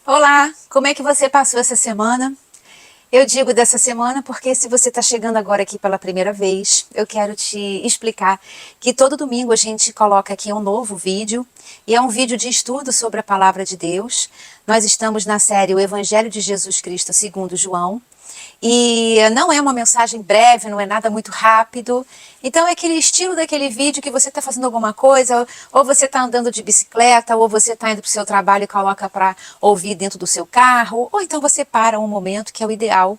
Olá, como é que você passou essa semana? Eu digo dessa semana porque se você está chegando agora aqui pela primeira vez, eu quero te explicar que todo domingo a gente coloca aqui um novo vídeo e é um vídeo de estudo sobre a palavra de Deus. Nós estamos na série O Evangelho de Jesus Cristo segundo João. E não é uma mensagem breve, não é nada muito rápido. Então é aquele estilo daquele vídeo que você está fazendo alguma coisa, ou você está andando de bicicleta, ou você está indo para o seu trabalho e coloca para ouvir dentro do seu carro, ou então você para um momento que é o ideal.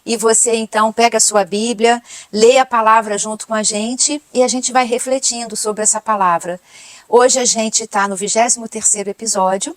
E você então pega a sua Bíblia, lê a palavra junto com a gente e a gente vai refletindo sobre essa palavra. Hoje a gente está no 23º episódio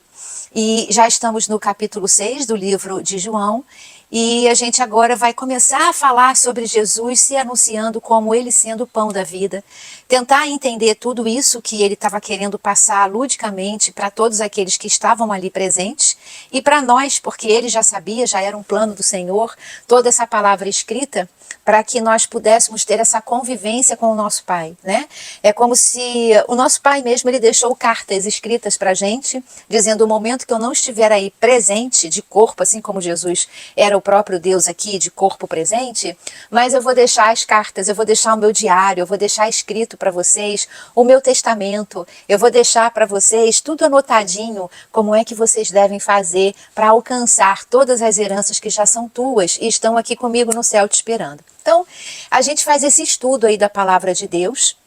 e já estamos no capítulo 6 do livro de João. E a gente agora vai começar a falar sobre Jesus se anunciando como ele sendo o pão da vida. Tentar entender tudo isso que ele estava querendo passar ludicamente para todos aqueles que estavam ali presentes e para nós, porque ele já sabia, já era um plano do Senhor, toda essa palavra escrita para que nós pudéssemos ter essa convivência com o nosso Pai, né? É como se o nosso Pai mesmo, ele deixou cartas escritas para a gente, dizendo o momento que eu não estiver aí presente de corpo, assim como Jesus era o próprio Deus aqui de corpo presente, mas eu vou deixar as cartas, eu vou deixar o meu diário, eu vou deixar escrito para vocês o meu testamento, eu vou deixar para vocês tudo anotadinho, como é que vocês devem fazer para alcançar todas as heranças que já são tuas e estão aqui comigo no céu te esperando. Então, a gente faz esse estudo aí da palavra de Deus.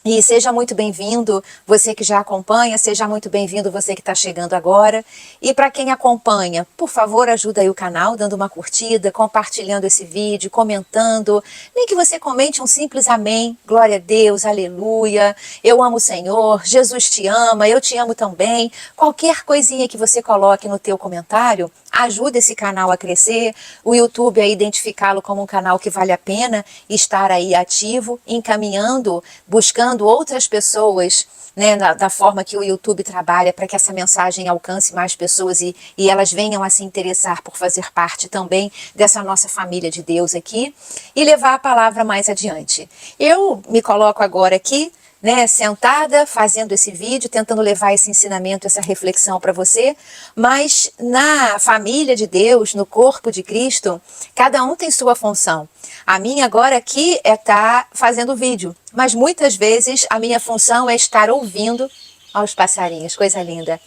E seja muito bem-vindo, você que já acompanha, seja muito bem-vindo você que está chegando agora. E para quem acompanha, por favor, ajuda aí o canal, dando uma curtida, compartilhando esse vídeo, comentando. Nem que você comente um simples amém, glória a Deus, aleluia, eu amo o Senhor, Jesus te ama, eu te amo também. Qualquer coisinha que você coloque no teu comentário, ajuda esse canal a crescer, o YouTube a identificá-lo como um canal que vale a pena estar aí ativo, encaminhando, buscando outras pessoas, né, da forma que o YouTube trabalha para que essa mensagem alcance mais pessoas e elas venham a se interessar por fazer parte também dessa nossa família de Deus aqui e levar a palavra mais adiante. Eu me coloco agora aqui, né, sentada, fazendo esse vídeo, tentando levar esse ensinamento, essa reflexão para você, mas na família de Deus, no corpo de Cristo, cada um tem sua função. A minha agora aqui é estar fazendo o vídeo, mas muitas vezes a minha função é estar ouvindo aos passarinhos, coisa linda.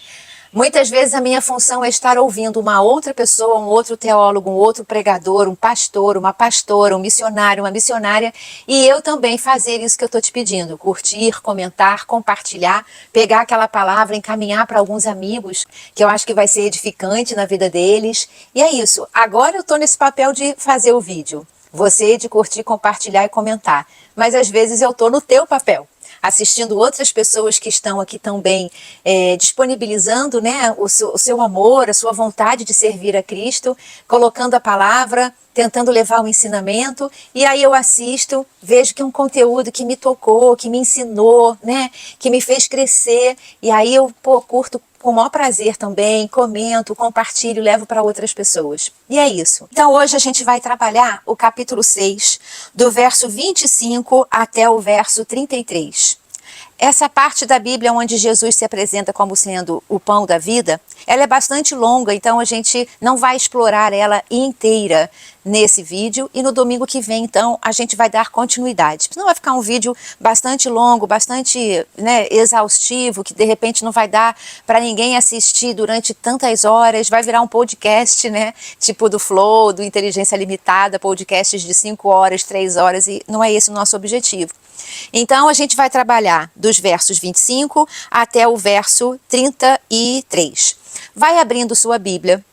Muitas vezes a minha função é estar ouvindo uma outra pessoa, um outro teólogo, um outro pregador, um pastor, uma pastora, um missionário, uma missionária, e eu também fazer isso que eu estou te pedindo, curtir, comentar, compartilhar, pegar aquela palavra, encaminhar para alguns amigos, que eu acho que vai ser edificante na vida deles. E é isso, agora eu estou nesse papel de fazer o vídeo, você de curtir, compartilhar e comentar, mas às vezes eu estou no teu papel, assistindo outras pessoas que estão aqui também disponibilizando, né, o seu amor, a sua vontade de servir a Cristo, colocando a palavra, tentando levar o ensinamento, e aí eu assisto, vejo que é um conteúdo que me tocou, que me ensinou, né, que me fez crescer, e aí eu curto com o maior prazer também, comento, compartilho, levo para outras pessoas. E é isso. Então hoje a gente vai trabalhar o capítulo 6, do verso 25 até o verso 33. Essa parte da Bíblia onde Jesus se apresenta como sendo o pão da vida, ela é bastante longa, então a gente não vai explorar ela inteira nesse vídeo e no domingo que vem, então, a gente vai dar continuidade. Senão vai ficar um vídeo bastante longo, bastante, né, exaustivo, que de repente não vai dar para ninguém assistir durante tantas horas, vai virar um podcast, né, tipo do Flow, do Inteligência Limitada, podcasts de 5 horas, 3 horas, e não é esse o nosso objetivo. Então, a gente vai trabalhar dos versos 25 até o verso 33. Vai abrindo sua Bíblia.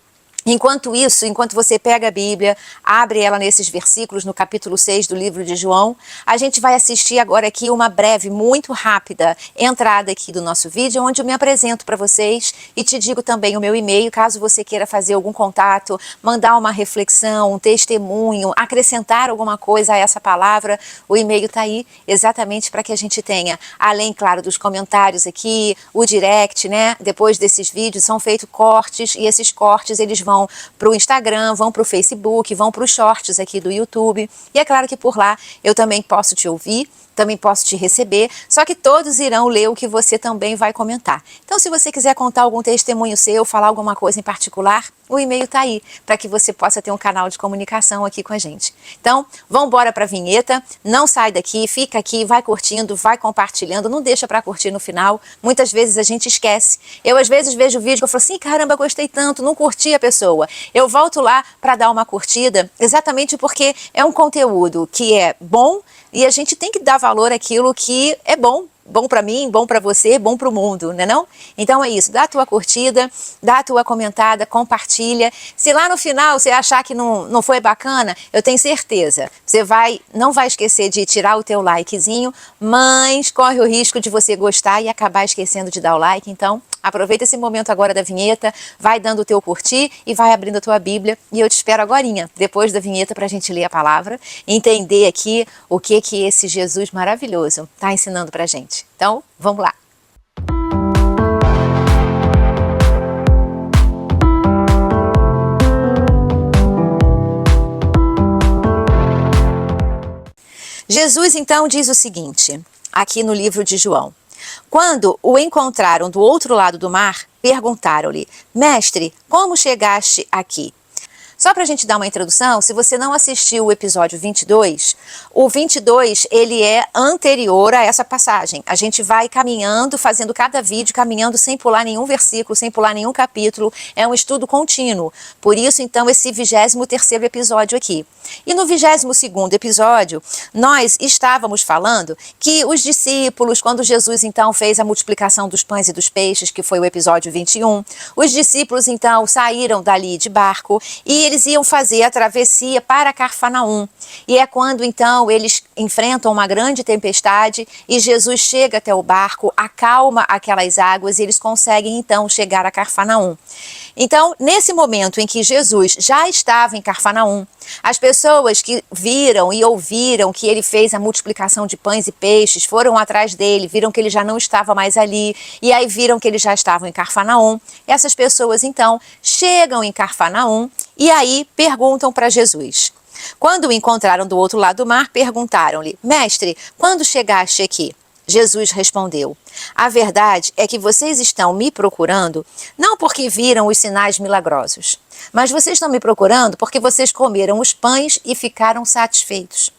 Enquanto isso, enquanto você pega a Bíblia, abre ela nesses versículos, no capítulo 6 do livro de João, a gente vai assistir agora aqui uma breve, muito rápida entrada aqui do nosso vídeo, onde eu me apresento para vocês e te digo também o meu e-mail, caso você queira fazer algum contato, mandar uma reflexão, um testemunho, acrescentar alguma coisa a essa palavra, o e-mail está aí exatamente para que a gente tenha, além, claro, dos comentários aqui, o direct, né? Depois desses vídeos são feitos cortes e esses cortes eles vão para o Instagram, vão para o Facebook, vão para os shorts aqui do YouTube. E é claro que por lá eu também posso te ouvir, também posso te receber, só que todos irão ler o que você também vai comentar. Então, se você quiser contar algum testemunho seu, falar alguma coisa em particular, o e-mail está aí, para que você possa ter um canal de comunicação aqui com a gente. Então, vamos embora para a vinheta, não sai daqui, fica aqui, vai curtindo, vai compartilhando, não deixa para curtir no final, muitas vezes a gente esquece. Eu às vezes vejo o vídeo e eu falo assim, caramba, gostei tanto, não curti a pessoa. Eu volto lá para dar uma curtida, exatamente porque é um conteúdo que é bom, e a gente tem que dar valor àquilo que é bom. Bom para mim, bom para você, bom para o mundo, né não? Então é isso, dá a tua curtida, dá a tua comentada, compartilha. Se lá no final você achar que não foi bacana, eu tenho certeza, você não vai esquecer de tirar o teu likezinho, mas corre o risco de você gostar e acabar esquecendo de dar o like. Então aproveita esse momento agora da vinheta, vai dando o teu curtir e vai abrindo a tua Bíblia, e eu te espero agorinha, depois da vinheta, para a gente ler a palavra, entender aqui o que esse Jesus maravilhoso está ensinando para a gente. Então, vamos lá! Jesus então diz o seguinte, aqui no livro de João. Quando o encontraram do outro lado do mar, perguntaram-lhe, mestre, como chegaste aqui? Só para a gente dar uma introdução, se você não assistiu o episódio 22, o 22 ele é anterior a essa passagem. A gente vai caminhando, fazendo cada vídeo, caminhando sem pular nenhum versículo, sem pular nenhum capítulo. É um estudo contínuo. Por isso, então, esse 23º episódio aqui. E no 22º episódio, nós estávamos falando que os discípulos, quando Jesus então fez a multiplicação dos pães e dos peixes, que foi o episódio 21, os discípulos então saíram dali de barco e eles iam fazer a travessia para Cafarnaum. E é quando então eles enfrentam uma grande tempestade e Jesus chega até o barco, acalma aquelas águas e eles conseguem então chegar a Cafarnaum. Então, nesse momento em que Jesus já estava em Cafarnaum, as pessoas que viram e ouviram que ele fez a multiplicação de pães e peixes foram atrás dele, viram que ele já não estava mais ali, e aí viram que eles já estavam em Cafarnaum. Essas pessoas então chegam em Cafarnaum e aí perguntam para Jesus. Quando o encontraram do outro lado do mar, perguntaram-lhe, mestre, quando chegaste aqui? Jesus respondeu, a verdade é que vocês estão me procurando não porque viram os sinais milagrosos, mas vocês estão me procurando porque vocês comeram os pães e ficaram satisfeitos.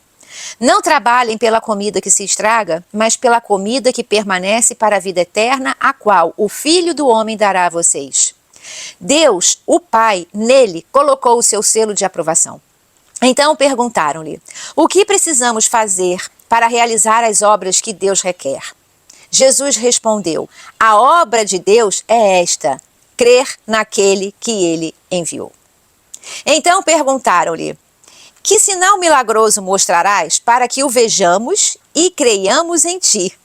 Não trabalhem pela comida que se estraga, mas pela comida que permanece para a vida eterna, a qual o Filho do Homem dará a vocês. Deus, o Pai, nele colocou o seu selo de aprovação. Então perguntaram-lhe, o que precisamos fazer para realizar as obras que Deus requer? Jesus respondeu, a obra de Deus é esta, crer naquele que ele enviou. Então perguntaram-lhe, que sinal milagroso mostrarás para que o vejamos e creiamos em ti?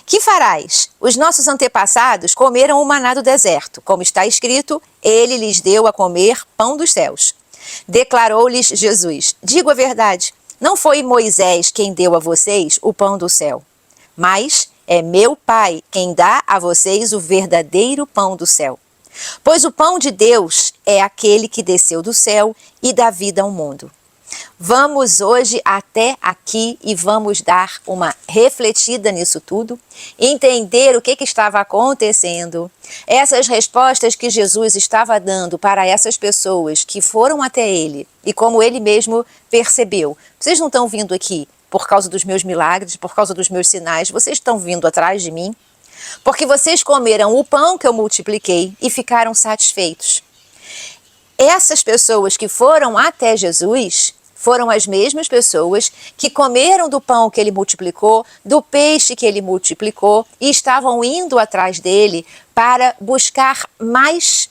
Que farás? Os nossos antepassados comeram o maná do deserto, como está escrito, ele lhes deu a comer pão dos céus. Declarou-lhes Jesus, digo a verdade, não foi Moisés quem deu a vocês o pão do céu, mas é meu Pai quem dá a vocês o verdadeiro pão do céu. Pois o pão de Deus é aquele que desceu do céu e dá vida ao mundo. Vamos hoje até aqui e vamos dar uma refletida nisso tudo, entender o que estava acontecendo, essas respostas que Jesus estava dando para essas pessoas que foram até ele e como ele mesmo percebeu. Vocês não estão vindo aqui por causa dos meus milagres, por causa dos meus sinais, vocês estão vindo atrás de mim, porque vocês comeram o pão que eu multipliquei e ficaram satisfeitos. Essas pessoas que foram até Jesus foram as mesmas pessoas que comeram do pão que ele multiplicou, do peixe que ele multiplicou e estavam indo atrás dele para buscar mais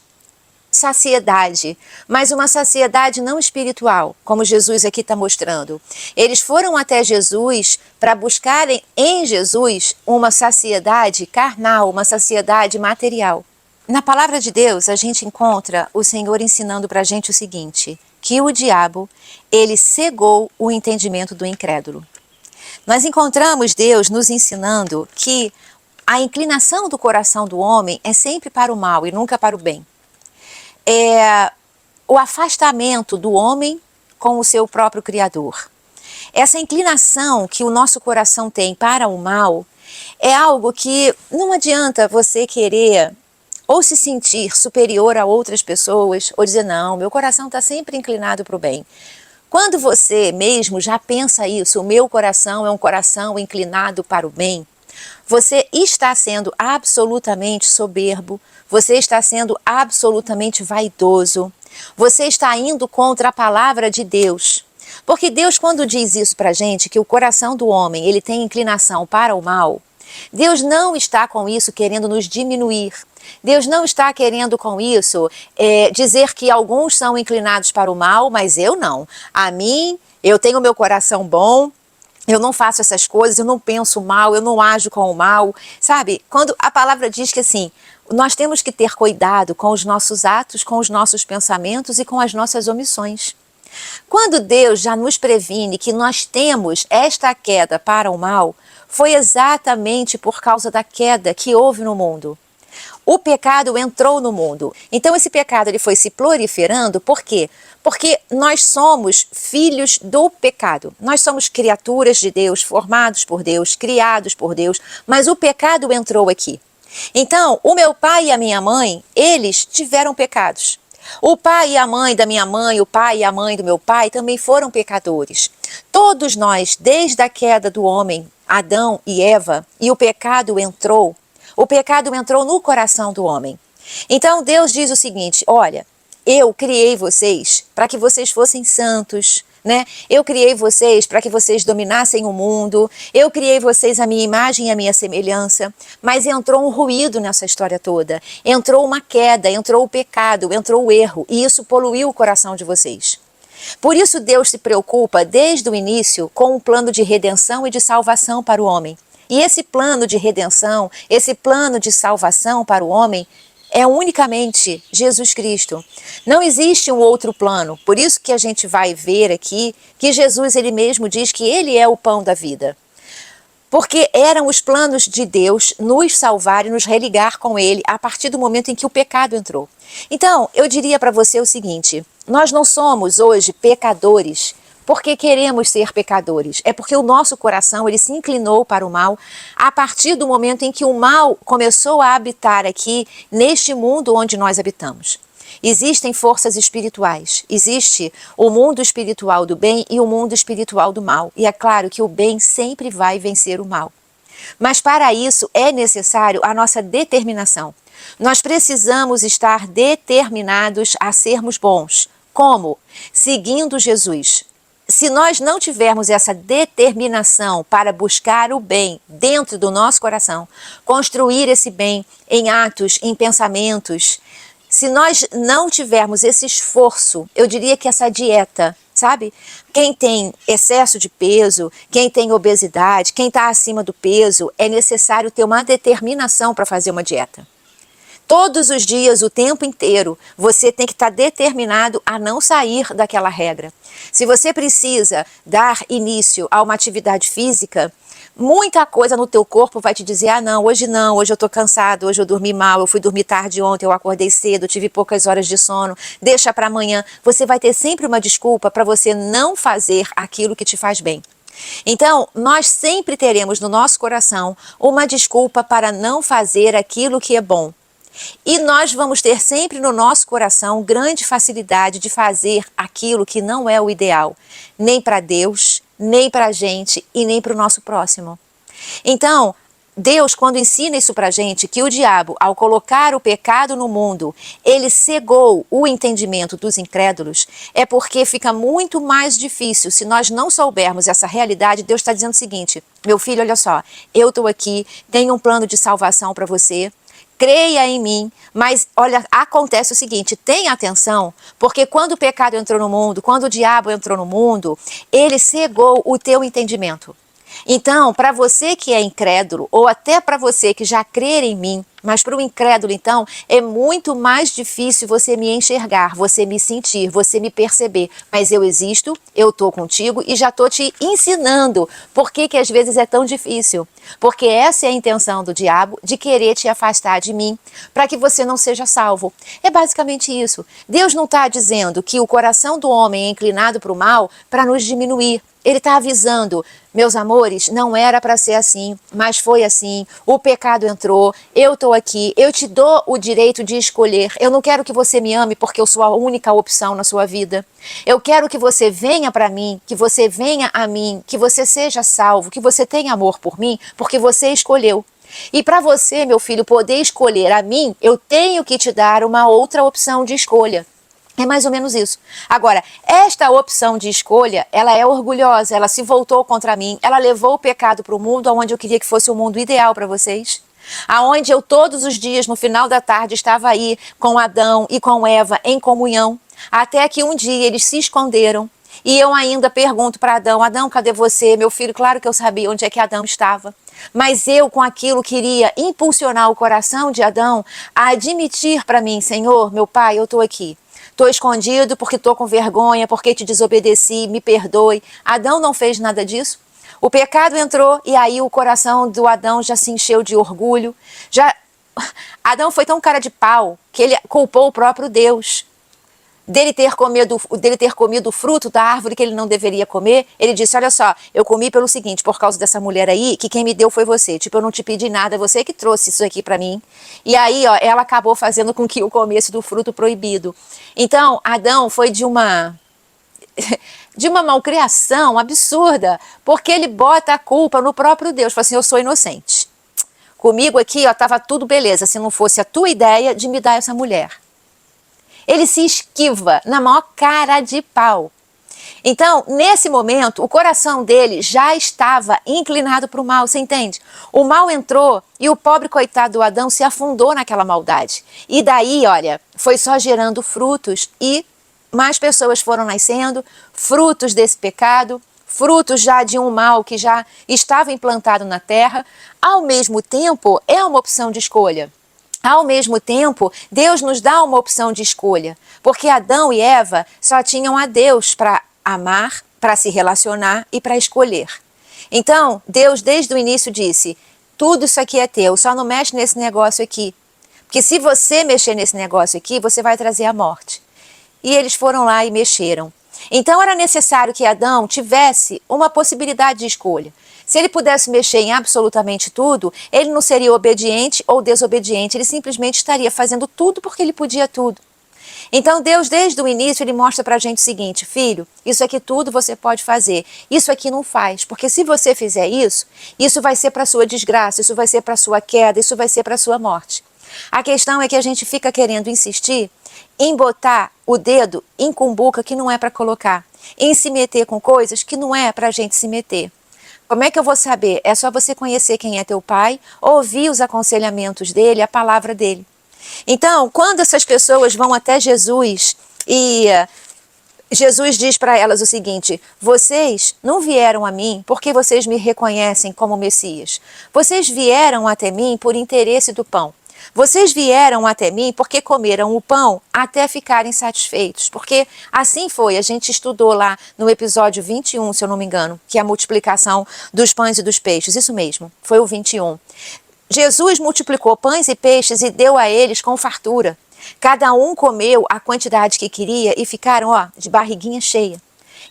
saciedade, mas uma saciedade não espiritual, como Jesus aqui está mostrando. Eles foram até Jesus para buscarem em Jesus uma saciedade carnal, uma saciedade material. Na palavra de Deus, a gente encontra o Senhor ensinando para a gente o seguinte, que o diabo, ele cegou o entendimento do incrédulo. Nós encontramos Deus nos ensinando que a inclinação do coração do homem é sempre para o mal e nunca para o bem. É o afastamento do homem com o seu próprio Criador. essa inclinação que o nosso coração tem para o mal é algo que não adianta você querer ou se sentir superior a outras pessoas, ou dizer, não, meu coração está sempre inclinado para o bem. Quando você mesmo já pensa isso, o meu coração é um coração inclinado para o bem, você está sendo absolutamente soberbo, você está sendo absolutamente vaidoso, você está indo contra a palavra de Deus. Porque Deus, quando diz isso para a gente, que o coração do homem ele tem inclinação para o mal, Deus não está com isso querendo nos diminuir. Deus não está querendo com isso dizer que alguns são inclinados para o mal, mas eu não. A mim, eu tenho meu coração bom, eu não faço essas coisas, eu não penso mal, eu não ajo com o mal. Sabe, quando a palavra diz que assim, nós temos que ter cuidado com os nossos atos, com os nossos pensamentos e com as nossas omissões. Quando Deus já nos previne que nós temos esta queda para o mal, foi exatamente por causa da queda que houve no mundo. O pecado entrou no mundo. Então esse pecado ele foi se proliferando, por quê? Porque nós somos filhos do pecado. Nós somos criaturas de Deus, formados por Deus, criados por Deus, mas o pecado entrou aqui. Então, o meu pai e a minha mãe, eles tiveram pecados. O pai e a mãe da minha mãe, o pai e a mãe do meu pai também foram pecadores. Todos nós, desde a queda do homem, Adão e Eva, e o pecado entrou no coração do homem. Então Deus diz o seguinte, olha, eu criei vocês para que vocês fossem santos, né? Eu criei vocês para que vocês dominassem o mundo, eu criei vocês à minha imagem e à minha semelhança, mas entrou um ruído nessa história toda, entrou uma queda, entrou o pecado, entrou o erro, e isso poluiu o coração de vocês. Por isso Deus se preocupa desde o início com um plano de redenção e de salvação para o homem. E esse plano de redenção, esse plano de salvação para o homem é unicamente Jesus Cristo. Não existe um outro plano. Por isso que a gente vai ver aqui que Jesus ele mesmo diz que ele é o pão da vida. Porque eram os planos de Deus nos salvar e nos religar com ele a partir do momento em que o pecado entrou. Então, eu diria para você o seguinte, nós não somos hoje pecadores porque queremos ser pecadores. É porque o nosso coração ele se inclinou para o mal a partir do momento em que o mal começou a habitar aqui neste mundo onde nós habitamos. Existem forças espirituais, existe o mundo espiritual do bem e o mundo espiritual do mal. E é claro que o bem sempre vai vencer o mal. Mas para isso é necessário a nossa determinação. Nós precisamos estar determinados a sermos bons. Como? Seguindo Jesus. Se nós não tivermos essa determinação para buscar o bem dentro do nosso coração, construir esse bem em atos, em pensamentos, se nós não tivermos esse esforço, eu diria que essa dieta, sabe? Quem tem excesso de peso, quem tem obesidade, quem está acima do peso, é necessário ter uma determinação para fazer uma dieta. Todos os dias, o tempo inteiro, você tem que estar determinado a não sair daquela regra. Se você precisa dar início a uma atividade física, muita coisa no teu corpo vai te dizer, ah não, hoje eu estou cansado, hoje eu dormi mal, eu fui dormir tarde ontem, eu acordei cedo, tive poucas horas de sono, deixa para amanhã. Você vai ter sempre uma desculpa para você não fazer aquilo que te faz bem. Então, nós sempre teremos no nosso coração uma desculpa para não fazer aquilo que é bom. E nós vamos ter sempre no nosso coração grande facilidade de fazer aquilo que não é o ideal, nem para Deus, nem para a gente e nem para o nosso próximo. Então, Deus, quando ensina isso para a gente, que o diabo, ao colocar o pecado no mundo, ele cegou o entendimento dos incrédulos, é porque fica muito mais difícil, se nós não soubermos essa realidade. Deus está dizendo o seguinte, meu filho, olha só, eu estou aqui, tenho um plano de salvação para você, creia em mim, mas olha, acontece o seguinte, tenha atenção, porque quando o pecado entrou no mundo, quando o diabo entrou no mundo, ele cegou o teu entendimento. Então, para você que é incrédulo, ou até para você que já crê em mim, Mas para o incrédulo, então, é muito mais difícil você me enxergar, você me sentir, você me perceber. Mas eu existo, eu estou contigo e já estou te ensinando por que às vezes é tão difícil. Porque essa é a intenção do diabo, de querer te afastar de mim, para que você não seja salvo. É basicamente isso. Deus não está dizendo que o coração do homem é inclinado para o mal para nos diminuir. Ele está avisando, meus amores, não era para ser assim, mas foi assim, o pecado entrou, eu estou aqui, eu te dou o direito de escolher, eu não quero que você me ame porque eu sou a única opção na sua vida, eu quero que você venha para mim, que você venha a mim, que você seja salvo, que você tenha amor por mim, porque você escolheu. E para você, meu filho, poder escolher a mim, eu tenho que te dar uma outra opção de escolha. É mais ou menos isso. Agora, esta opção de escolha, ela é orgulhosa, ela se voltou contra mim, ela levou o pecado para o mundo onde eu queria que fosse o mundo ideal para vocês. Aonde eu todos os dias, no final da tarde, estava aí com Adão e com Eva em comunhão, até que um dia eles se esconderam. E eu ainda pergunto para Adão, Adão, cadê você? Meu filho, claro que eu sabia onde é que Adão estava. Mas eu com aquilo queria impulsionar o coração de Adão a admitir para mim, Senhor, meu pai, eu estou aqui. Estou escondido porque estou com vergonha, porque te desobedeci, me perdoe. Adão não fez nada disso. O pecado entrou e aí o coração do Adão já se encheu de orgulho. Adão foi tão cara de pau que ele culpou o próprio Deus. Dele ter comido o fruto da árvore que ele não deveria comer, ele disse, olha só, eu comi pelo seguinte, por causa dessa mulher aí, que quem me deu foi você, tipo, eu não te pedi nada, você que trouxe isso aqui pra mim. E aí, ó, ela acabou fazendo com que eu comesse do fruto proibido. Então, Adão foi de uma malcriação absurda, porque ele bota a culpa no próprio Deus, fala assim, eu sou inocente. Comigo aqui, ó, tava tudo beleza, se não fosse a tua ideia de me dar essa mulher. Ele se esquiva na maior cara de pau. Então, nesse momento, o coração dele já estava inclinado para o mal, você entende? O mal entrou e o pobre coitado do Adão se afundou naquela maldade. E daí, olha, foi só gerando frutos e mais pessoas foram nascendo, frutos desse pecado, frutos já de um mal que já estava implantado na terra. Ao mesmo tempo, é uma opção de escolha. Ao mesmo tempo, Deus nos dá uma opção de escolha, porque Adão e Eva só tinham a Deus para amar, para se relacionar e para escolher. Então, Deus desde o início disse, tudo isso aqui é teu, só não mexe nesse negócio aqui, porque se você mexer nesse negócio aqui, você vai trazer a morte. E eles foram lá e mexeram. Então era necessário que Adão tivesse uma possibilidade de escolha. Se ele pudesse mexer em absolutamente tudo, ele não seria obediente ou desobediente, ele simplesmente estaria fazendo tudo porque ele podia tudo. Então Deus, desde o início, ele mostra pra gente o seguinte, filho, isso aqui tudo você pode fazer, isso aqui não faz, porque se você fizer isso, isso vai ser para sua desgraça, isso vai ser para sua queda, isso vai ser para sua morte. A questão é que a gente fica querendo insistir em botar o dedo em cumbuca que não é para colocar, em se meter com coisas que não é para a gente se meter. Como é que eu vou saber? É só você conhecer quem é teu pai, ouvir os aconselhamentos dele, a palavra dele. Então, quando essas pessoas vão até Jesus e Jesus diz para elas o seguinte, vocês não vieram a mim porque vocês me reconhecem como Messias. Vocês vieram até mim por interesse do pão. Vocês vieram até mim porque comeram o pão até ficarem satisfeitos. Porque assim foi, a gente estudou lá no episódio 21, se eu não me engano, que é a multiplicação dos pães e dos peixes. Isso mesmo, foi o 21. Jesus multiplicou pães e peixes e deu a eles com fartura. Cada um comeu a quantidade que queria e ficaram, ó, de barriguinha cheia.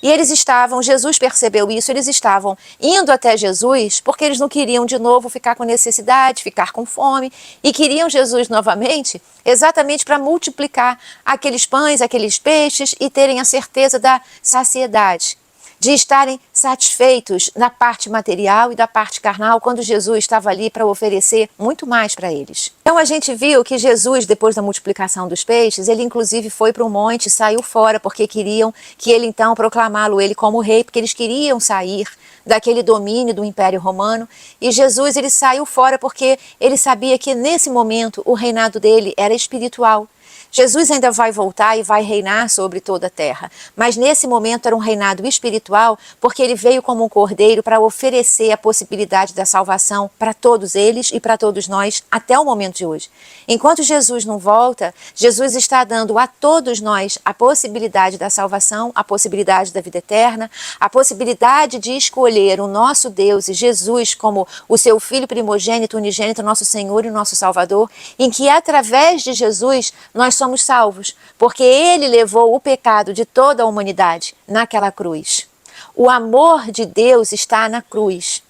E eles estavam, Jesus percebeu isso, eles estavam indo até Jesus porque eles não queriam de novo ficar com necessidade, ficar com fome e queriam Jesus novamente exatamente para multiplicar aqueles pães, aqueles peixes e terem a certeza da saciedade, de estarem satisfeitos na parte material e da parte carnal quando Jesus estava ali para oferecer muito mais para eles. Então a gente viu que Jesus, depois da multiplicação dos peixes, ele inclusive foi para o monte, saiu fora porque queriam que ele então proclamá-lo ele como rei, porque eles queriam sair daquele domínio do Império Romano. E Jesus ele saiu fora porque ele sabia que nesse momento o reinado dele era espiritual. Jesus ainda vai voltar e vai reinar sobre toda a terra. Mas nesse momento era um reinado espiritual, porque ele veio como um cordeiro para oferecer a possibilidade da salvação para todos eles e para todos nós até o momento de hoje. Enquanto Jesus não volta, Jesus está dando a todos nós a possibilidade da salvação, a possibilidade da vida eterna, a possibilidade de escolher o nosso Deus e Jesus como o seu Filho primogênito, unigênito, nosso Senhor e nosso Salvador, em que através de Jesus nós somos salvos, porque Ele levou o pecado de toda a humanidade naquela cruz. O amor de Deus está na cruz.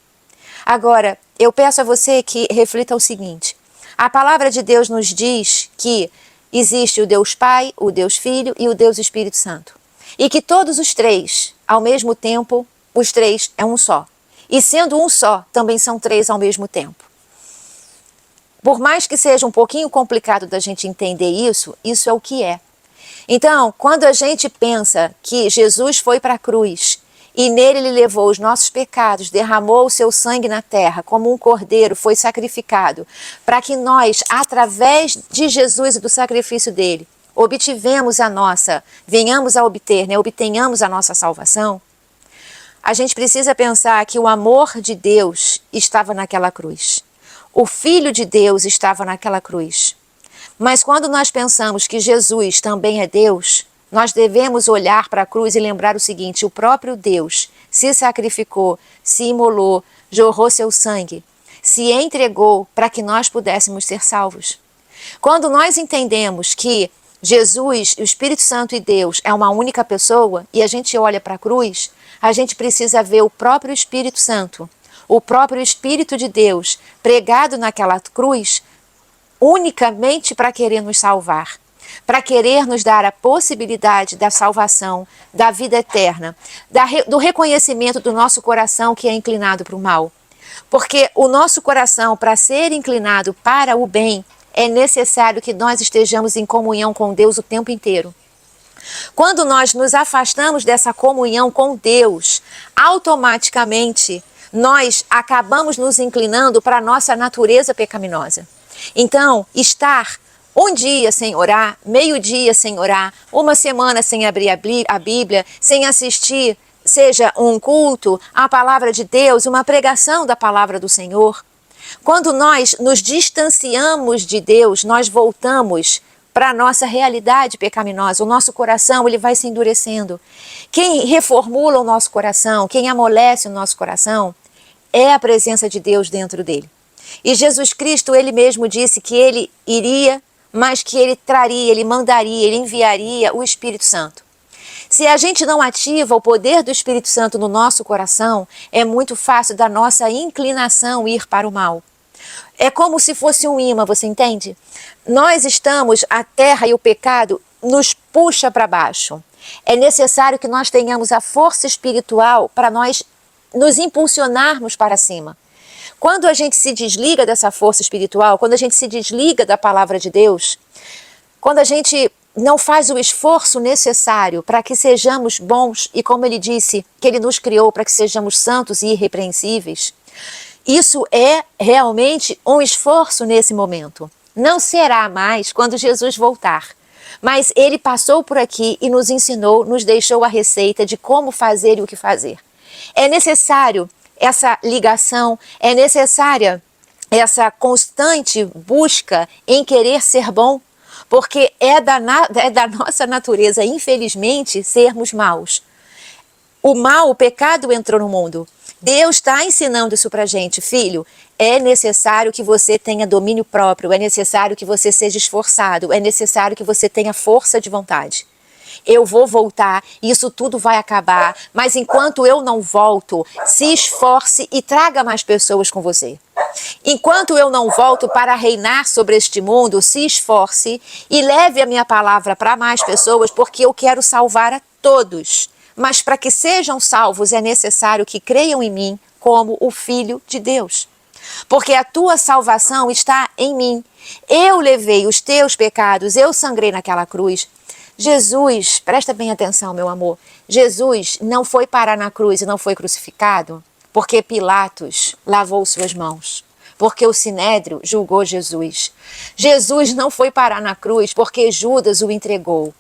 Agora, eu peço a você que reflita o seguinte: a palavra de Deus nos diz que existe o Deus Pai, o Deus Filho e o Deus Espírito Santo. E que todos os três, ao mesmo tempo, os três é um só. E sendo um só, também são três ao mesmo tempo. Por mais que seja um pouquinho complicado da gente entender isso, isso é o que é. Então, quando a gente pensa que Jesus foi para a cruz e nele ele levou os nossos pecados, derramou o seu sangue na terra, como um cordeiro foi sacrificado, para que nós, através de Jesus e do sacrifício dele, venhamos a obter, obtenhamos a nossa salvação, a gente precisa pensar que o amor de Deus estava naquela cruz. O Filho de Deus estava naquela cruz. Mas quando nós pensamos que Jesus também é Deus, nós devemos olhar para a cruz e lembrar o seguinte: o próprio Deus se sacrificou, se imolou, jorrou seu sangue, se entregou para que nós pudéssemos ser salvos. Quando nós entendemos que Jesus, o Espírito Santo e Deus é uma única pessoa e a gente olha para a cruz, a gente precisa ver o próprio Espírito Santo, o próprio Espírito de Deus pregado naquela cruz unicamente para querer nos salvar, para querer nos dar a possibilidade da salvação, da vida eterna, do reconhecimento do nosso coração que é inclinado para o mal. Porque o nosso coração, para ser inclinado para o bem, é necessário que nós estejamos em comunhão com Deus o tempo inteiro. Quando nós nos afastamos dessa comunhão com Deus, automaticamente nós acabamos nos inclinando para a nossa natureza pecaminosa. Então, estar um dia sem orar, meio-dia sem orar, uma semana sem abrir a Bíblia, sem assistir, seja um culto, a palavra de Deus, uma pregação da palavra do Senhor. Quando nós nos distanciamos de Deus, nós voltamos para a nossa realidade pecaminosa. O nosso coração ele vai se endurecendo. Quem reformula o nosso coração, quem amolece o nosso coração, é a presença de Deus dentro dele. E Jesus Cristo, ele mesmo disse que ele iria, mas que ele traria, ele mandaria, ele enviaria o Espírito Santo. Se a gente não ativa o poder do Espírito Santo no nosso coração, é muito fácil da nossa inclinação ir para o mal. É como se fosse um imã, você entende? Nós estamos, a terra e o pecado nos puxa para baixo. É necessário que nós tenhamos a força espiritual para nós nos impulsionarmos para cima. Quando a gente se desliga dessa força espiritual, quando a gente se desliga da palavra de Deus, quando a gente não faz o esforço necessário para que sejamos bons, e como ele disse, que ele nos criou para que sejamos santos e irrepreensíveis, isso é realmente um esforço nesse momento. Não será mais quando Jesus voltar. Mas ele passou por aqui e nos ensinou, nos deixou a receita de como fazer e o que fazer. É necessário essa ligação, é necessária essa constante busca em querer ser bom, porque é da nossa natureza, infelizmente, sermos maus. O mal, o pecado entrou no mundo. Deus está ensinando isso pra gente, filho. É necessário que você tenha domínio próprio, é necessário que você seja esforçado, é necessário que você tenha força de vontade. Eu vou voltar, isso tudo vai acabar, mas enquanto eu não volto, se esforce e traga mais pessoas com você. Enquanto eu não volto para reinar sobre este mundo, se esforce e leve a minha palavra para mais pessoas, porque eu quero salvar a todos. Mas para que sejam salvos é necessário que creiam em mim como o Filho de Deus. Porque a tua salvação está em mim. Eu levei os teus pecados, eu sangrei naquela cruz. Jesus, presta bem atenção, meu amor, Jesus não foi parar na cruz e não foi crucificado porque Pilatos lavou suas mãos. porque o Sinédrio julgou Jesus. Jesus não foi parar na cruz porque Judas o entregou.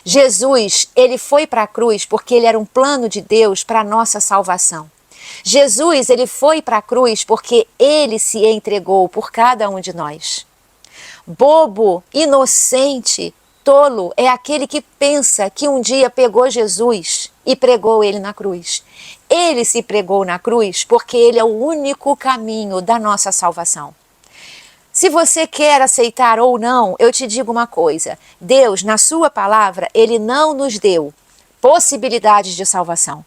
Jesus, ele foi para a cruz porque ele era um plano de Deus para a nossa salvação. Jesus, ele foi para a cruz porque ele se entregou por cada um de nós. Bobo, inocente, tolo é aquele que pensa que um dia pegou Jesus e pregou ele na cruz. Ele se pregou na cruz porque ele é o único caminho da nossa salvação. Se você quer aceitar ou não, eu te digo uma coisa. Deus, na sua palavra, ele não nos deu possibilidades de salvação.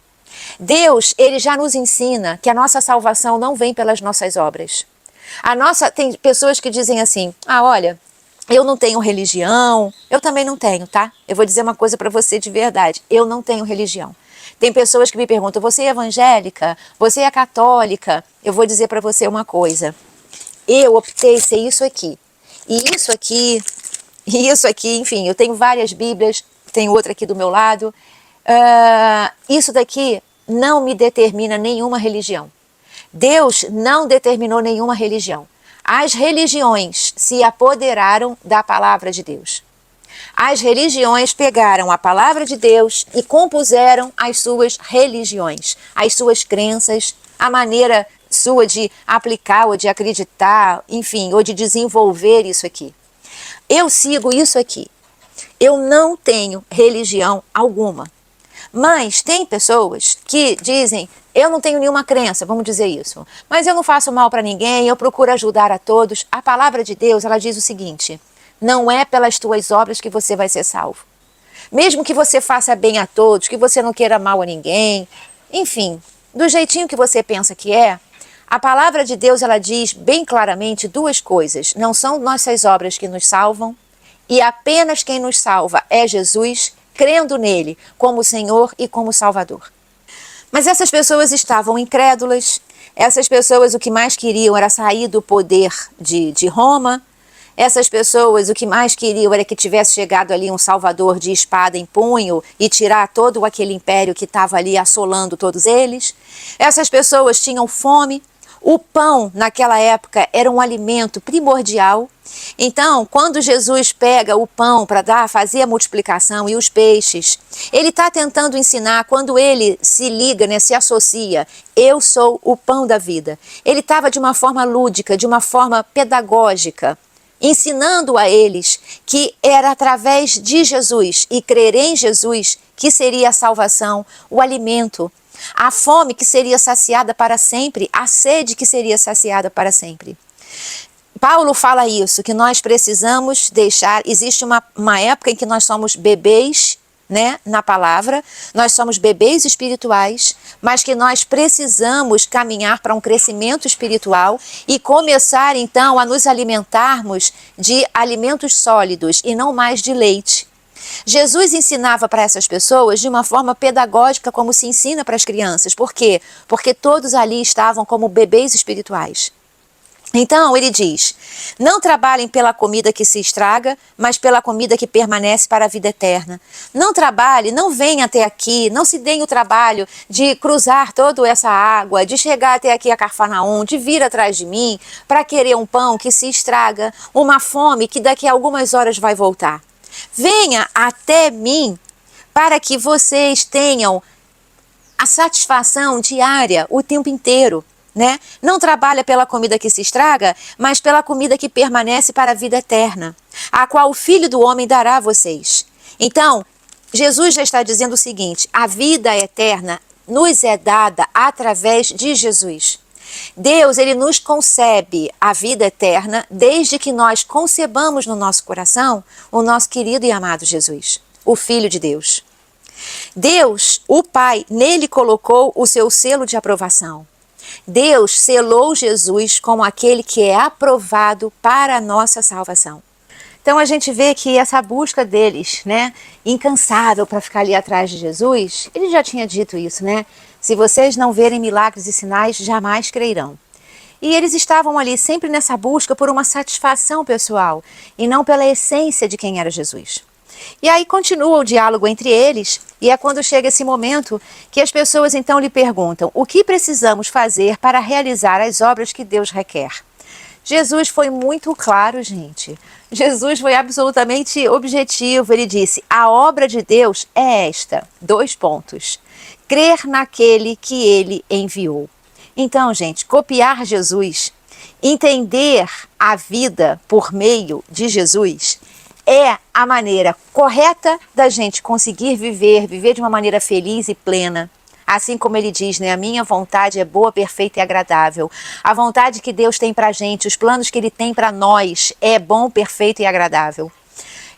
Deus, ele já nos ensina que a nossa salvação não vem pelas nossas obras. Tem pessoas que dizem assim, olha, eu não tenho religião, eu também não tenho, tá? Eu vou dizer uma coisa para você de verdade, eu não tenho religião. Tem pessoas que me perguntam, você é evangélica? Você é católica? Eu vou dizer para você uma coisa. Eu optei ser isso aqui, e isso aqui, e isso aqui, enfim, eu tenho várias Bíblias, tenho outra aqui do meu lado. Isso daqui não me determina nenhuma religião. Deus não determinou nenhuma religião. As religiões se apoderaram da palavra de Deus. As religiões pegaram a palavra de Deus e compuseram as suas religiões, as suas crenças, a maneira sua de aplicar ou de acreditar, enfim, ou de desenvolver isso aqui. Eu sigo isso aqui. Eu não tenho religião alguma. Mas tem pessoas que dizem, eu não tenho nenhuma crença, vamos dizer isso, mas eu não faço mal para ninguém, eu procuro ajudar a todos. A palavra de Deus, ela diz o seguinte, não é pelas tuas obras que você vai ser salvo. Mesmo que você faça bem a todos, que você não queira mal a ninguém, enfim, do jeitinho que você pensa que é, a palavra de Deus, ela diz bem claramente duas coisas. Não são nossas obras que nos salvam, e apenas quem nos salva é Jesus, crendo nele como Senhor e como Salvador. Mas essas pessoas estavam incrédulas, essas pessoas o que mais queriam era sair do poder de Roma, essas pessoas o que mais queriam era que tivesse chegado ali um Salvador de espada em punho e tirar todo aquele império que estava ali assolando todos eles. Essas pessoas tinham fome. O pão, naquela época, era um alimento primordial. Então, quando Jesus pega o pão para fazer a multiplicação e os peixes, ele está tentando ensinar, quando ele se liga, se associa, eu sou o pão da vida. Ele estava de uma forma lúdica, de uma forma pedagógica, ensinando a eles que era através de Jesus e crer em Jesus que seria a salvação, o alimento. A fome que seria saciada para sempre, a sede que seria saciada para sempre. Paulo fala isso, que nós precisamos deixar, existe uma época em que nós somos bebês, na palavra, nós somos bebês espirituais, mas que nós precisamos caminhar para um crescimento espiritual e começar então a nos alimentarmos de alimentos sólidos e não mais de leite. Jesus ensinava para essas pessoas de uma forma pedagógica, como se ensina para as crianças. Por quê? Porque todos ali estavam como bebês espirituais. Então, ele diz, não trabalhem pela comida que se estraga, mas pela comida que permanece para a vida eterna. Não trabalhe, não venha até aqui, não se deem o trabalho de cruzar toda essa água, de chegar até aqui a Cafarnaum, de vir atrás de mim, para querer um pão que se estraga, uma fome que daqui a algumas horas vai voltar. Venha até mim para que vocês tenham a satisfação diária o tempo inteiro, Não trabalha pela comida que se estraga, mas pela comida que permanece para a vida eterna, a qual o Filho do Homem dará a vocês. Então, Jesus já está dizendo o seguinte, a vida eterna nos é dada através de Jesus. Deus, ele nos concebe a vida eterna desde que nós concebamos no nosso coração o nosso querido e amado Jesus, o Filho de Deus. Deus, o Pai, nele colocou o seu selo de aprovação. Deus selou Jesus como aquele que é aprovado para a nossa salvação. Então a gente vê que essa busca deles, incansável para ficar ali atrás de Jesus, ele já tinha dito isso, Se vocês não verem milagres e sinais, jamais crerão. E eles estavam ali sempre nessa busca por uma satisfação pessoal e não pela essência de quem era Jesus. E aí continua o diálogo entre eles, e é quando chega esse momento que as pessoas então lhe perguntam: o que precisamos fazer para realizar as obras que Deus requer? Jesus foi muito claro, gente. Jesus foi absolutamente objetivo. Ele disse: a obra de Deus é esta, 2 pontos. Crer naquele que ele enviou. Então, gente, copiar Jesus, entender a vida por meio de Jesus, é a maneira correta da gente conseguir viver de uma maneira feliz e plena. Assim como ele diz, né? A minha vontade é boa, perfeita e agradável. A vontade que Deus tem pra gente, os planos que ele tem para nós é bom, perfeito e agradável.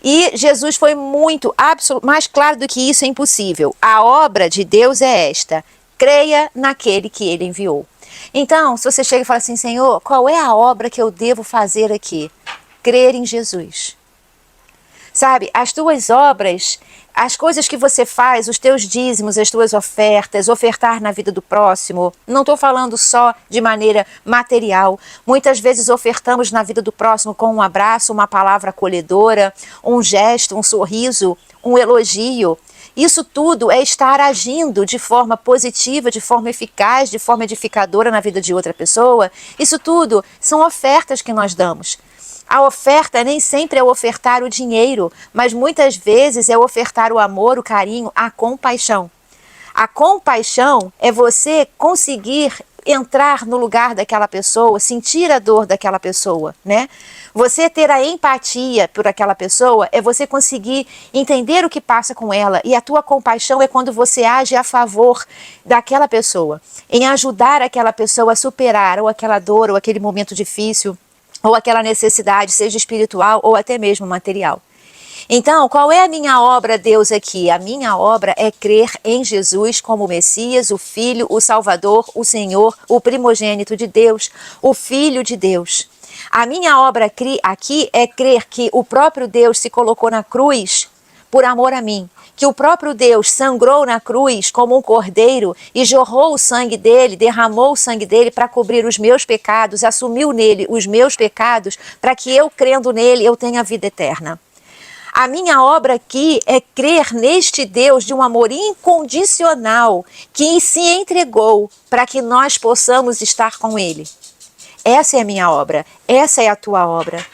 E Jesus foi muito, mais claro do que isso é impossível. A obra de Deus é esta: creia naquele que ele enviou. Então, se você chega e fala assim: Senhor, qual é a obra que eu devo fazer aqui? Crer em Jesus. Sabe, as tuas obras, as coisas que você faz, os teus dízimos, as tuas ofertas, ofertar na vida do próximo, não estou falando só de maneira material. Muitas vezes ofertamos na vida do próximo com um abraço, uma palavra acolhedora, um gesto, um sorriso, um elogio. Isso tudo é estar agindo de forma positiva, de forma eficaz, de forma edificadora na vida de outra pessoa. Isso tudo são ofertas que nós damos. A oferta nem sempre é ofertar o dinheiro, mas muitas vezes é ofertar o amor, o carinho, a compaixão. A compaixão é você conseguir entrar no lugar daquela pessoa, sentir a dor daquela pessoa, né? Você ter a empatia por aquela pessoa é você conseguir entender o que passa com ela, e a tua compaixão é quando você age a favor daquela pessoa, em ajudar aquela pessoa a superar ou aquela dor ou aquele momento difícil, ou aquela necessidade, seja espiritual ou até mesmo material. Então, qual é a minha obra, Deus, aqui? A minha obra é crer em Jesus como o Messias, o Filho, o Salvador, o Senhor, o primogênito de Deus, o Filho de Deus. A minha obra aqui é crer que o próprio Deus se colocou na cruz por amor a mim, que o próprio Deus sangrou na cruz como um cordeiro e jorrou o sangue dele, derramou o sangue dele para cobrir os meus pecados, assumiu nele os meus pecados, para que eu, crendo nele, eu tenha vida eterna. A minha obra aqui é crer neste Deus de um amor incondicional que se entregou para que nós possamos estar com ele. Essa é a minha obra, essa é a tua obra.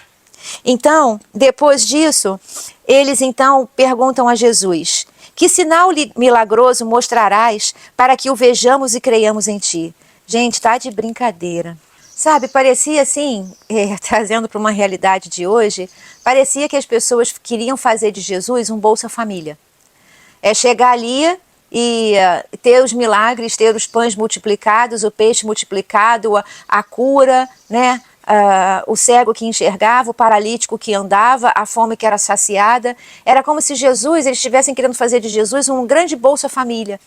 Então, depois disso, eles então perguntam a Jesus: que sinal milagroso mostrarás para que o vejamos e creiamos em ti? Gente, tá de brincadeira. Sabe, parecia assim, trazendo para uma realidade de hoje, parecia que as pessoas queriam fazer de Jesus um Bolsa Família. É chegar ali e ter os milagres, ter os pães multiplicados, o peixe multiplicado, a cura, né? O cego que enxergava, o paralítico que andava, a fome que era saciada. Era como se Jesus, eles estivessem querendo fazer de Jesus um grande Bolsa Família.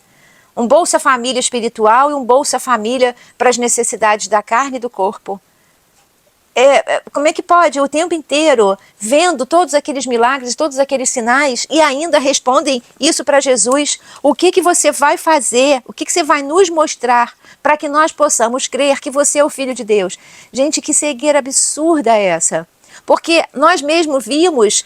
Um Bolsa Família espiritual e um Bolsa Família para as necessidades da carne e do corpo. Como é que pode o tempo inteiro, vendo todos aqueles milagres, todos aqueles sinais, e ainda respondem isso para Jesus? O que você vai fazer? O que você vai nos mostrar para que nós possamos crer que você é o Filho de Deus? Gente, que cegueira absurda é essa? Porque nós mesmos vimos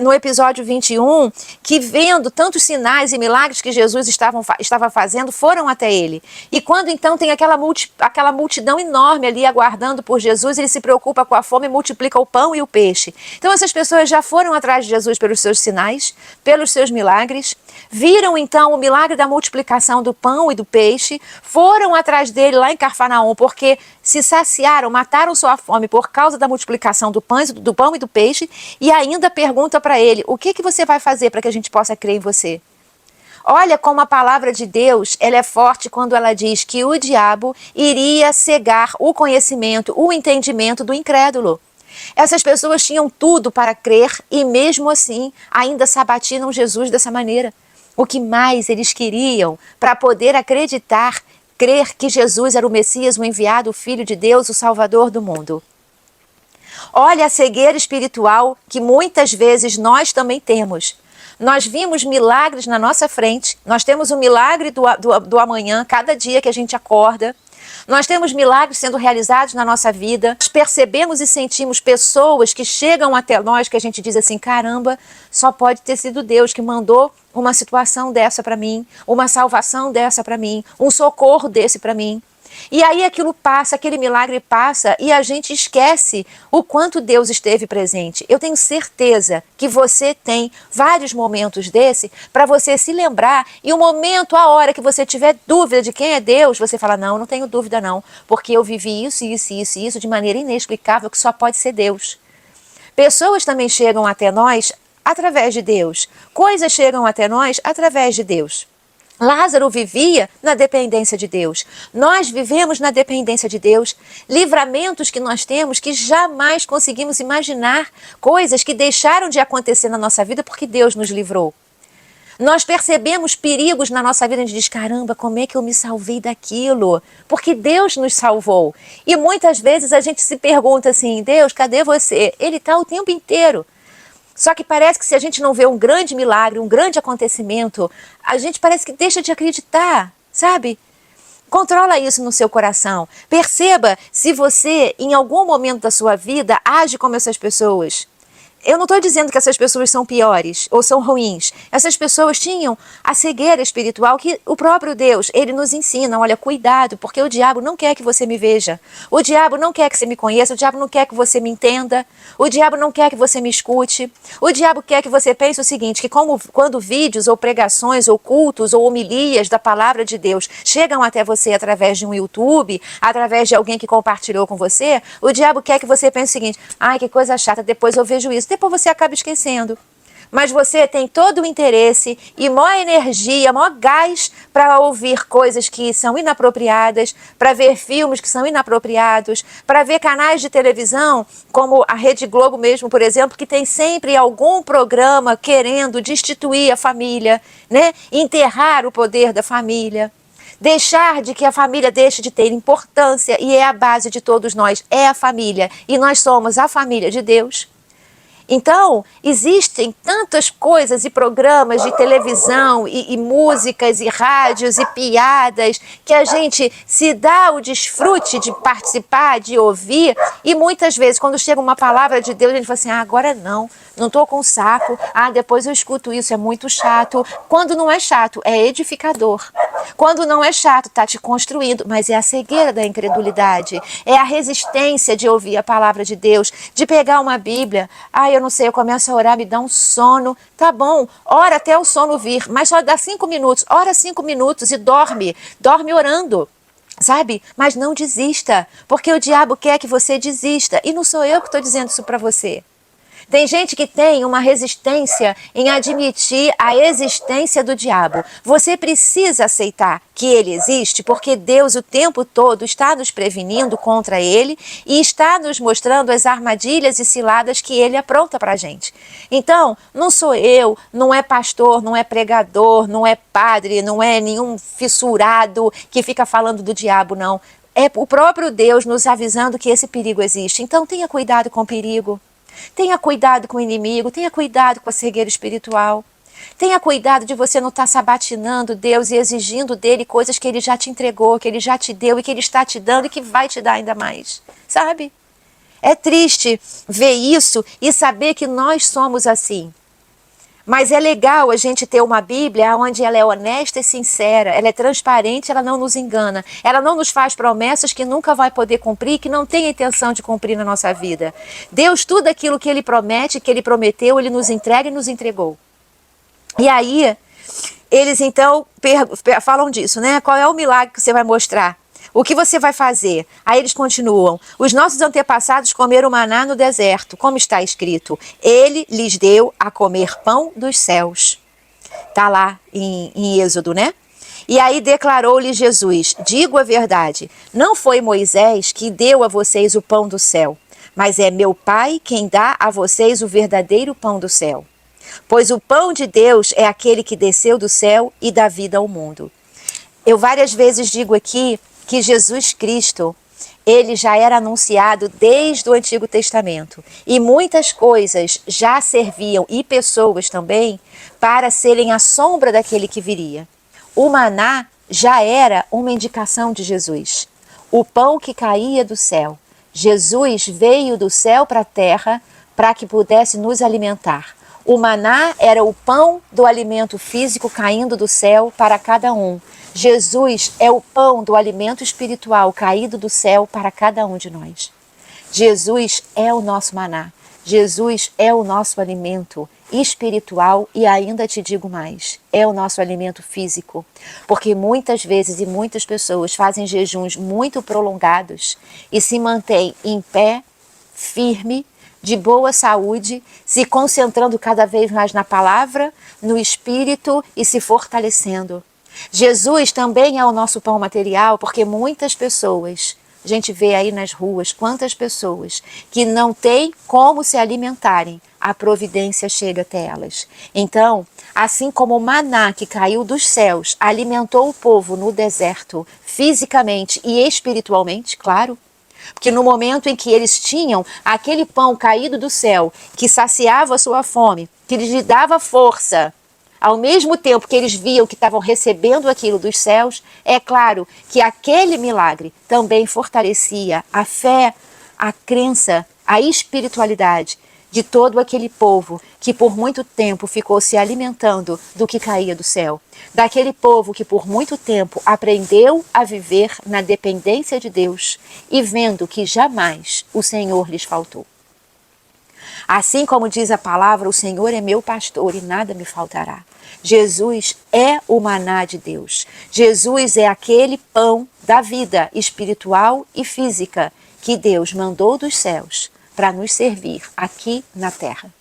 no episódio 21 que, vendo tantos sinais e milagres que Jesus estava fazendo, foram até ele. E quando então tem aquela multidão enorme ali aguardando por Jesus, ele se preocupa com a fome e multiplica o pão e o peixe. Então essas pessoas já foram atrás de Jesus pelos seus sinais, pelos seus milagres, viram então o milagre da multiplicação do pão e do peixe, foram atrás dele lá em Cafarnaum, porque se saciaram, mataram sua fome por causa da multiplicação do pão e do peixe, e ainda pergunta para ele: o que você vai fazer para que a gente possa crer em você? Olha como a palavra de Deus, ela é forte quando ela diz que o diabo iria cegar o conhecimento, o entendimento do incrédulo. Essas pessoas tinham tudo para crer e mesmo assim ainda sabatinam Jesus dessa maneira. O que mais eles queriam para poder acreditar, crer que Jesus era o Messias, o enviado, o Filho de Deus, o Salvador do mundo? Olha a cegueira espiritual que muitas vezes nós também temos. Nós vimos milagres na nossa frente, nós temos o milagre do amanhã, cada dia que a gente acorda. Nós temos milagres sendo realizados na nossa vida. Nós percebemos e sentimos pessoas que chegam até nós que a gente diz assim, caramba, só pode ter sido Deus que mandou uma situação dessa para mim, uma salvação dessa para mim, um socorro desse para mim. E aí aquilo passa, aquele milagre passa e a gente esquece o quanto Deus esteve presente. Eu tenho certeza que você tem vários momentos desse para você se lembrar e o momento, a hora que você tiver dúvida de quem é Deus, você fala, não tenho dúvida não, porque eu vivi isso de maneira inexplicável que só pode ser Deus. Pessoas também chegam até nós através de Deus. Coisas chegam até nós através de Deus. Lázaro vivia na dependência de Deus. Nós vivemos na dependência de Deus. Livramentos que nós temos que jamais conseguimos imaginar. Coisas que deixaram de acontecer na nossa vida porque Deus nos livrou. Nós percebemos perigos na nossa vida e a gente diz, caramba, como é que eu me salvei daquilo? Porque Deus nos salvou. E muitas vezes a gente se pergunta assim, Deus, cadê você? Ele está o tempo inteiro. Só que parece que se a gente não vê um grande milagre, um grande acontecimento, a gente parece que deixa de acreditar, sabe? Controla isso no seu coração. Perceba se você, em algum momento da sua vida, age como essas pessoas. Eu não estou dizendo que essas pessoas são piores ou são ruins. Essas pessoas tinham a cegueira espiritual que o próprio Deus, ele nos ensina. Olha, cuidado, porque o diabo não quer que você me veja. O diabo não quer que você me conheça. O diabo não quer que você me entenda. O diabo não quer que você me escute. O diabo quer que você pense o seguinte, que quando vídeos ou pregações ou cultos ou homilias da palavra de Deus chegam até você através de um YouTube, através de alguém que compartilhou com você, o diabo quer que você pense o seguinte, ai, que coisa chata, depois eu vejo isso. Depois você acaba esquecendo. Mas você tem todo o interesse e maior energia, maior gás para ouvir coisas que são inapropriadas, para ver filmes que são inapropriados, para ver canais de televisão, como a Rede Globo mesmo, por exemplo, que tem sempre algum programa querendo destituir a família, né? Enterrar o poder da família. Deixar de que a família deixe de ter importância e é a base de todos nós, é a família. E nós somos a família de Deus. Então, existem tantas coisas e programas de televisão e músicas e rádios e piadas que a gente se dá o desfrute de participar, de ouvir e muitas vezes quando chega uma palavra de Deus a gente fala assim, agora não estou com saco, depois eu escuto isso, é muito chato. Quando não é chato, é edificador. Quando não é chato, está te construindo, mas é a cegueira da incredulidade, é a resistência de ouvir a palavra de Deus, de pegar uma Bíblia, eu não sei, eu começo a orar, me dá um sono, tá bom, ora até o sono vir, mas só dá 5 minutos, ora 5 minutos e dorme orando. Sabe? Mas não desista, porque o diabo quer que você desista, e não sou eu que estou dizendo isso para você. Tem gente que tem uma resistência em admitir a existência do diabo. Você precisa aceitar que ele existe, porque Deus o tempo todo está nos prevenindo contra ele e está nos mostrando as armadilhas e ciladas que ele apronta para a gente. Então, não sou eu, não é pastor, não é pregador, não é padre, não é nenhum fissurado que fica falando do diabo, não. É o próprio Deus nos avisando que esse perigo existe. Então, tenha cuidado com o perigo. Tenha cuidado com o inimigo, tenha cuidado com a cegueira espiritual. Tenha cuidado de você não estar sabatinando Deus e exigindo dele coisas que ele já te entregou, que ele já te deu e que ele está te dando e que vai te dar ainda mais. Sabe? É triste ver isso e saber que nós somos assim. Mas é legal a gente ter uma Bíblia onde ela é honesta e sincera, ela é transparente, ela não nos engana, ela não nos faz promessas que nunca vai poder cumprir, que não tem a intenção de cumprir na nossa vida. Deus, tudo aquilo que ele promete, que ele prometeu, ele nos entrega e nos entregou. E aí, eles então falam disso, né? Qual é o milagre que você vai mostrar? O que você vai fazer? Aí eles continuam. Os nossos antepassados comeram maná no deserto, como está escrito. Ele lhes deu a comer pão dos céus. Está lá em Êxodo, né? E aí declarou-lhe Jesus, digo a verdade, não foi Moisés que deu a vocês o pão do céu, mas é meu Pai quem dá a vocês o verdadeiro pão do céu. Pois o pão de Deus é aquele que desceu do céu e dá vida ao mundo. Eu várias vezes digo aqui que Jesus Cristo, ele já era anunciado desde o Antigo Testamento. E muitas coisas já serviam, e pessoas também, para serem a sombra daquele que viria. O maná já era uma indicação de Jesus. o pão que caía do céu. Jesus veio do céu para a terra para que pudesse nos alimentar. O maná era o pão do alimento físico caindo do céu para cada um. Jesus é o pão do alimento espiritual caído do céu para cada um de nós. Jesus é o nosso maná. Jesus é o nosso alimento espiritual e ainda te digo mais, é o nosso alimento físico. Porque muitas vezes e muitas pessoas fazem jejuns muito prolongados e se mantêm em pé, firme, de boa saúde, se concentrando cada vez mais na palavra, no espírito e se fortalecendo. Jesus também é o nosso pão material, porque muitas pessoas, a gente vê aí nas ruas quantas pessoas que não têm como se alimentarem, a providência chega até elas. Então, assim como o maná que caiu dos céus alimentou o povo no deserto, fisicamente e espiritualmente, claro, porque no momento em que eles tinham aquele pão caído do céu, que saciava a sua fome, que lhes dava força, ao mesmo tempo que eles viam que estavam recebendo aquilo dos céus, é claro que aquele milagre também fortalecia a fé, a crença, a espiritualidade de todo aquele povo que por muito tempo ficou se alimentando do que caía do céu. Daquele povo que por muito tempo aprendeu a viver na dependência de Deus e vendo que jamais o Senhor lhes faltou. Assim como diz a palavra, o Senhor é meu pastor e nada me faltará. Jesus é o maná de Deus. Jesus é aquele pão da vida espiritual e física que Deus mandou dos céus para nos servir aqui na terra.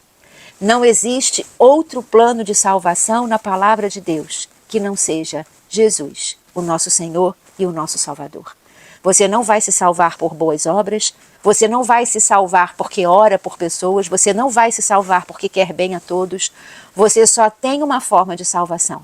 Não existe outro plano de salvação na palavra de Deus que não seja Jesus, o nosso Senhor e o nosso Salvador. Você não vai se salvar por boas obras, você não vai se salvar porque ora por pessoas, você não vai se salvar porque quer bem a todos. Você só tem uma forma de salvação: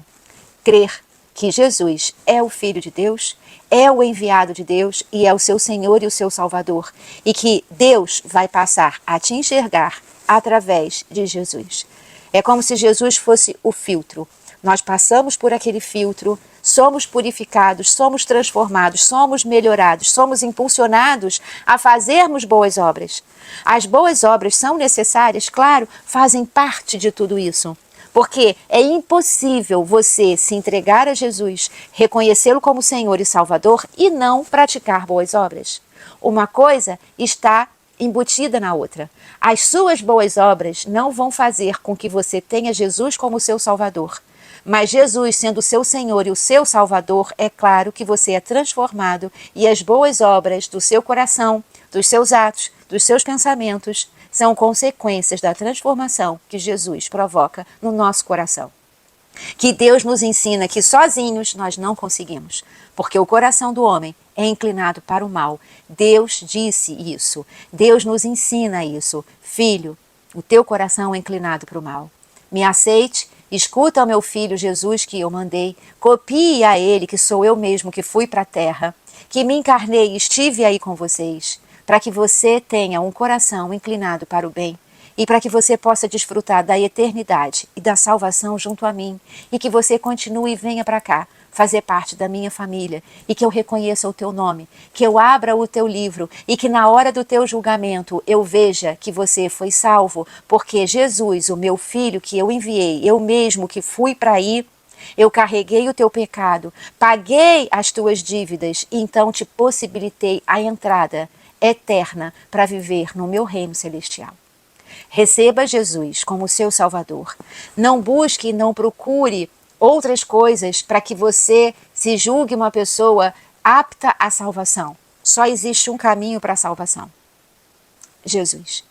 crer que Jesus é o Filho de Deus, é o enviado de Deus e é o seu Senhor e o seu Salvador. E que Deus vai passar a te enxergar através de Jesus. É como se Jesus fosse o filtro. Nós passamos por aquele filtro, somos purificados, somos transformados, somos melhorados, somos impulsionados a fazermos boas obras. As boas obras são necessárias, claro, fazem parte de tudo isso. Porque é impossível você se entregar a Jesus, reconhecê-lo como Senhor e Salvador e não praticar boas obras. Uma coisa está embutida na outra. As suas boas obras não vão fazer com que você tenha Jesus como seu Salvador. Mas Jesus, sendo o seu Senhor e o seu Salvador, é claro que você é transformado e as boas obras do seu coração, dos seus atos, dos seus pensamentos, são consequências da transformação que Jesus provoca no nosso coração. Que Deus nos ensina que sozinhos nós não conseguimos, porque o coração do homem é inclinado para o mal. Deus disse isso, Deus nos ensina isso. Filho, o teu coração é inclinado para o mal. Me aceite, escuta ao meu filho Jesus que eu mandei, copie a ele que sou eu mesmo que fui para a terra, que me encarnei e estive aí com vocês, para que você tenha um coração inclinado para o bem e para que você possa desfrutar da eternidade e da salvação junto a mim e que você continue e venha para cá fazer parte da minha família e que eu reconheça o teu nome, que eu abra o teu livro e que na hora do teu julgamento eu veja que você foi salvo, porque Jesus, o meu filho que eu enviei, eu mesmo que fui para aí, eu carreguei o teu pecado, paguei as tuas dívidas e então te possibilitei a entrada eterna para viver no meu reino celestial. Receba Jesus como seu Salvador. Não busque e não procure outras coisas para que você se julgue uma pessoa apta à salvação. Só existe um caminho para a salvação: Jesus.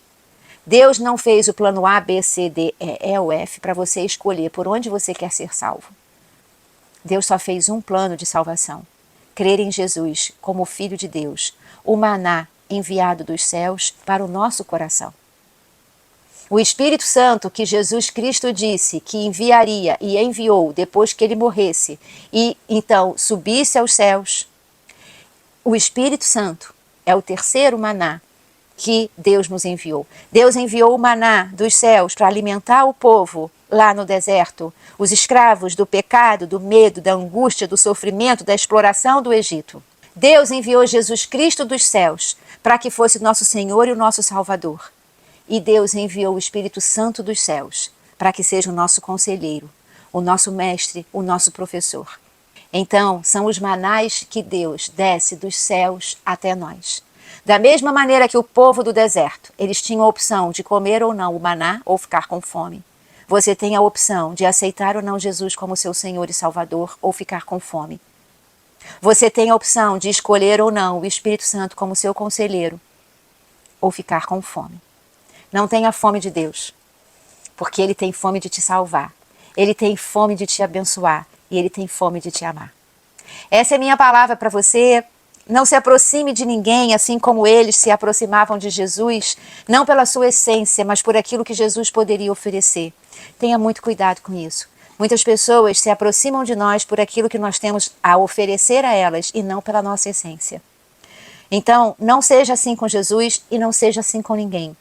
Deus não fez o plano A, B, C, D, E ou F para você escolher por onde você quer ser salvo. Deus só fez um plano de salvação: crer em Jesus como Filho de Deus, o maná enviado dos céus para o nosso coração. O Espírito Santo que Jesus Cristo disse que enviaria e enviou depois que ele morresse e então subisse aos céus. O Espírito Santo é o terceiro maná que Deus nos enviou. Deus enviou o maná dos céus para alimentar o povo lá no deserto, os escravos do pecado, do medo, da angústia, do sofrimento, da exploração do Egito. Deus enviou Jesus Cristo dos céus para que fosse o nosso Senhor e o nosso Salvador. E Deus enviou o Espírito Santo dos céus para que seja o nosso conselheiro, o nosso mestre, o nosso professor. Então, são os manais que Deus desce dos céus até nós. Da mesma maneira que o povo do deserto, eles tinham a opção de comer ou não o maná ou ficar com fome. Você tem a opção de aceitar ou não Jesus como seu Senhor e Salvador ou ficar com fome. Você tem a opção de escolher ou não o Espírito Santo como seu conselheiro ou ficar com fome. Não tenha fome de Deus, porque Ele tem fome de te salvar. Ele tem fome de te abençoar e Ele tem fome de te amar. Essa é minha palavra para você. Não se aproxime de ninguém assim como eles se aproximavam de Jesus, não pela sua essência, mas por aquilo que Jesus poderia oferecer. Tenha muito cuidado com isso. Muitas pessoas se aproximam de nós por aquilo que nós temos a oferecer a elas e não pela nossa essência. Então, não seja assim com Jesus e não seja assim com ninguém.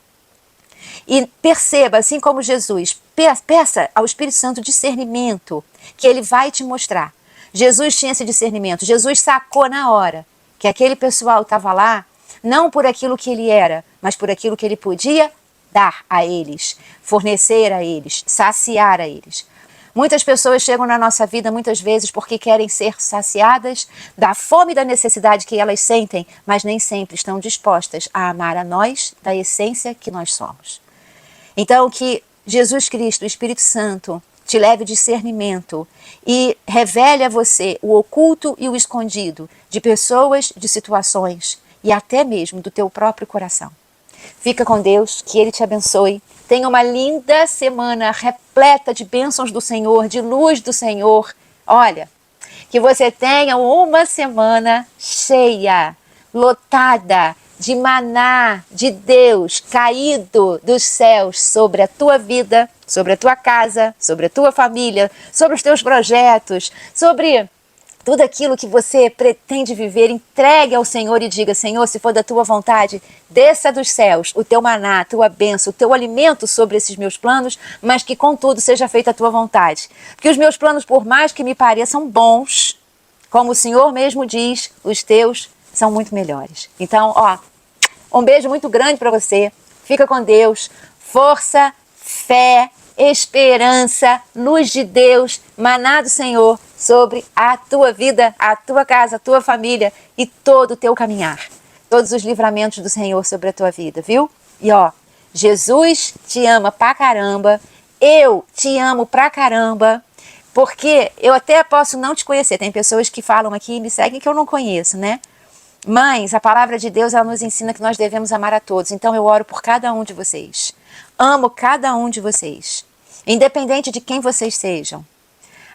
E perceba, assim como Jesus, peça ao Espírito Santo discernimento, que Ele vai te mostrar. Jesus tinha esse discernimento, Jesus sacou na hora que aquele pessoal estava lá, não por aquilo que ele era, mas por aquilo que ele podia dar a eles, fornecer a eles, saciar a eles. Muitas pessoas chegam na nossa vida muitas vezes porque querem ser saciadas da fome e da necessidade que elas sentem, mas nem sempre estão dispostas a amar a nós da essência que nós somos. Então, que Jesus Cristo, o Espírito Santo, te leve o discernimento e revele a você o oculto e o escondido de pessoas, de situações e até mesmo do teu próprio coração. Fica com Deus, que Ele te abençoe. Tenha uma linda semana repleta de bênçãos do Senhor, de luz do Senhor. Olha, que você tenha uma semana cheia, lotada de maná de Deus caído dos céus sobre a tua vida, sobre a tua casa, sobre a tua família, sobre os teus projetos, sobre tudo aquilo que você pretende viver. Entregue ao Senhor e diga: Senhor, se for da tua vontade, desça dos céus o teu maná, a tua bênção, o teu alimento sobre esses meus planos, mas que contudo seja feita a tua vontade. Porque os meus planos, por mais que me pareçam bons, como o Senhor mesmo diz, os teus são muito melhores. Então, um beijo muito grande para você. Fica com Deus. Força, fé, esperança, luz de Deus, maná do Senhor sobre a tua vida, a tua casa, a tua família e todo o teu caminhar. Todos os livramentos do Senhor sobre a tua vida, viu? E Jesus te ama pra caramba. Eu te amo pra caramba. Porque eu até posso não te conhecer. Tem pessoas que falam aqui e me seguem que eu não conheço, né? Mas a palavra de Deus, ela nos ensina que nós devemos amar a todos. Então eu oro por cada um de vocês. Amo cada um de vocês, independente de quem vocês sejam.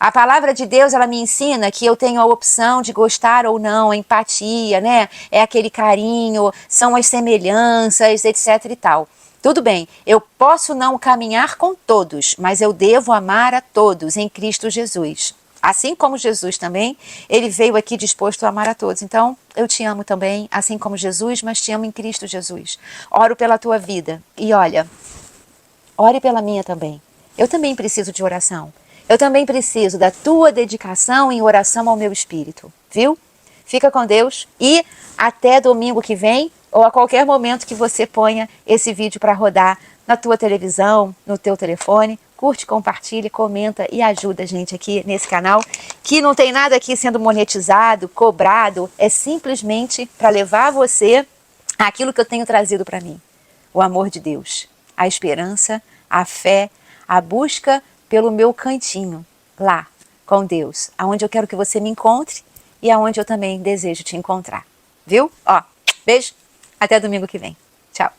A palavra de Deus, ela me ensina que eu tenho a opção de gostar ou não, a empatia, né? É aquele carinho, são as semelhanças, etc e tal. Tudo bem, eu posso não caminhar com todos, mas eu devo amar a todos em Cristo Jesus. Assim como Jesus também, Ele veio aqui disposto a amar a todos. Então, eu te amo também, assim como Jesus, mas te amo em Cristo Jesus. Oro pela tua vida. E olha, ore pela minha também. Eu também preciso de oração. Eu também preciso da tua dedicação em oração ao meu espírito. Viu? Fica com Deus e até domingo que vem, ou a qualquer momento que você ponha esse vídeo para rodar na tua televisão, no teu telefone. Curte, compartilhe, comenta e ajuda a gente aqui nesse canal, que não tem nada aqui sendo monetizado, cobrado, é simplesmente para levar você aquilo que eu tenho trazido para mim. O amor de Deus, a esperança, a fé, a busca pelo meu cantinho, lá, com Deus, aonde eu quero que você me encontre e aonde eu também desejo te encontrar. Viu? Beijo, até domingo que vem. Tchau.